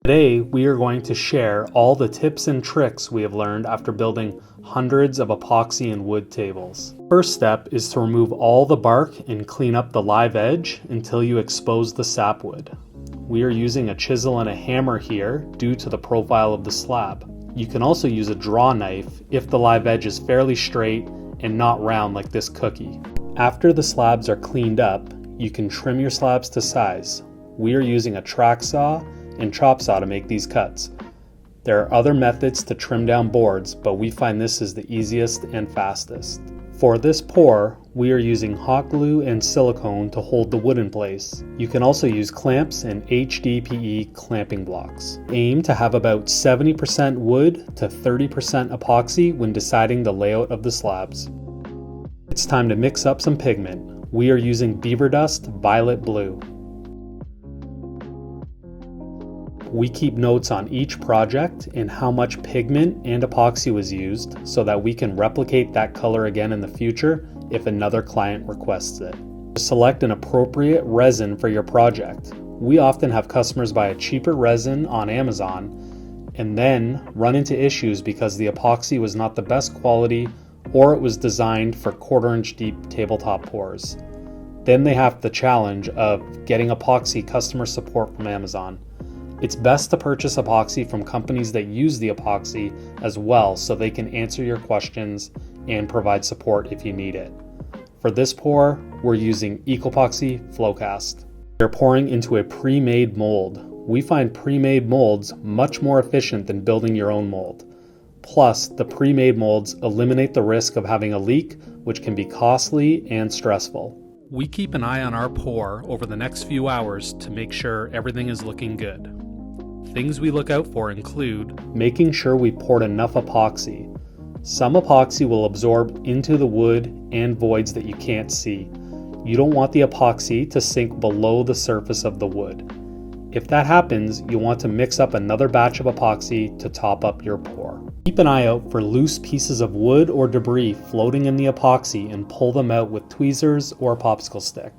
Today, we are going to share all the tips and tricks we have learned after building hundreds of epoxy and wood tables. First step is to remove all the bark and clean up the live edge until you expose the sapwood. We are using a chisel and a hammer here due to the profile of the slab. You can also use a draw knife if the live edge is fairly straight and not round like this cookie. After the slabs are cleaned up, you can trim your slabs to size. We are using a track saw and chop saw to make these cuts. There are other methods to trim down boards, but we find this is the easiest and fastest. For this pour, we are using hot glue and silicone to hold the wood in place. You can also use clamps and HDPE clamping blocks. Aim to have about 70% wood to 30% epoxy when deciding the layout of the slabs. It's time to mix up some pigment. We are using Beaver Dust Violet Blue. We keep notes on each project and how much pigment and epoxy was used so that we can replicate that color again in the future if another client requests it. Select an appropriate resin for your project. We often have customers buy a cheaper resin on Amazon and then run into issues because the epoxy was not the best quality or it was designed for 1/4 inch deep tabletop pours. Then they have the challenge of getting epoxy customer support from Amazon. It's best to purchase epoxy from companies that use the epoxy as well so they can answer your questions and provide support if you need it. For this pour, we're using Ecopoxy FlowCast. We're pouring into a pre-made mold. We find pre-made molds much more efficient than building your own mold. Plus, the pre-made molds eliminate the risk of having a leak, which can be costly and stressful. We keep an eye on our pour over the next few hours to make sure everything is looking good. Things we look out for include making sure we poured enough epoxy. Some epoxy will absorb into the wood and voids that you can't see. You don't want the epoxy to sink below the surface of the wood. If that happens, you want to mix up another batch of epoxy to top up your pour. Keep an eye out for loose pieces of wood or debris floating in the epoxy and pull them out with tweezers or a popsicle stick.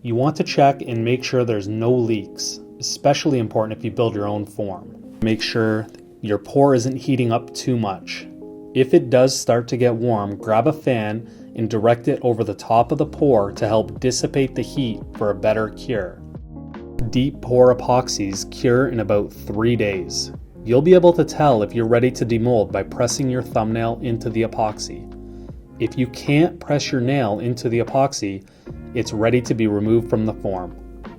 You want to check and make sure there's no leaks. Especially important if you build your own form. Make sure your pour isn't heating up too much. If it does start to get warm, grab a fan and direct it over the top of the pour to help dissipate the heat for a better cure. Deep pour epoxies cure in about 3 days. You'll be able to tell if you're ready to demold by pressing your thumbnail into the epoxy. If you can't press your nail into the epoxy, it's ready to be removed from the form.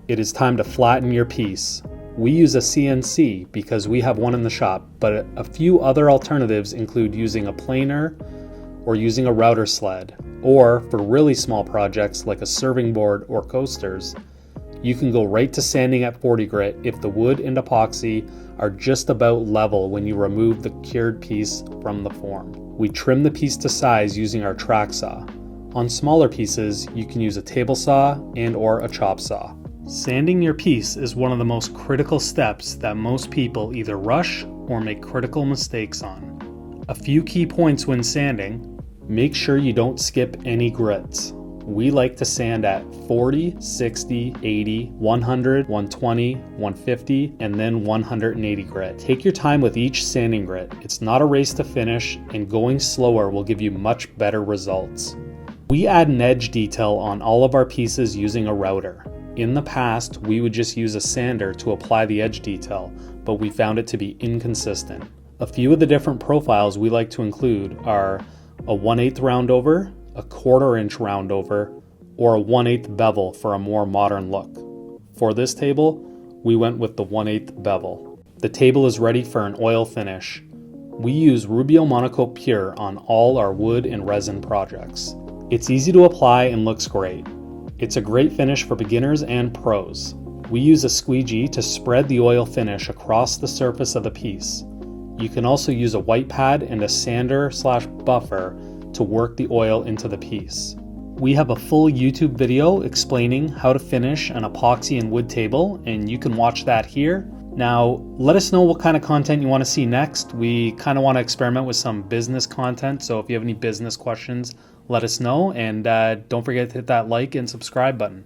It is time to flatten your piece. We use a CNC because we have one in the shop, but a few other alternatives include using a planer or using a router sled, or for really small projects like a serving board or coasters, you can go right to sanding at 40 grit if the wood and epoxy are just about level when you remove the cured piece from the form. We trim the piece to size using our track saw. On smaller pieces, you can use a table saw and or a chop saw. Sanding your piece is one of the most critical steps that most people either rush or make critical mistakes on. A few key points when sanding: make sure you don't skip any grits. We like to sand at 40, 60, 80, 100, 120, 150, and then 180 grit. Take your time with each sanding grit. It's not a race to finish, and going slower will give you much better results. We add an edge detail on all of our pieces using a router. In the past, we would just use a sander to apply the edge detail, but we found it to be inconsistent. A few of the different profiles we like to include are a 1/8 roundover, a 1/4 inch roundover, or a 1/8 bevel for a more modern look. For this table, we went with the 1/8 bevel. The table is ready for an oil finish. We use Rubio Monocoat Pure on all our wood and resin projects. It's easy to apply and looks great. It's a great finish for beginners and pros. We use a squeegee to spread the oil finish across the surface of the piece. You can also use a white pad and a sander/buffer to work the oil into the piece. We have a full YouTube video explaining how to finish an epoxy and wood table, and you can watch that here. Now, let us know what kind of content you want to see next. We kind of want to experiment with some business content, so if you have any business questions, let us know, and don't forget to hit that like and subscribe button.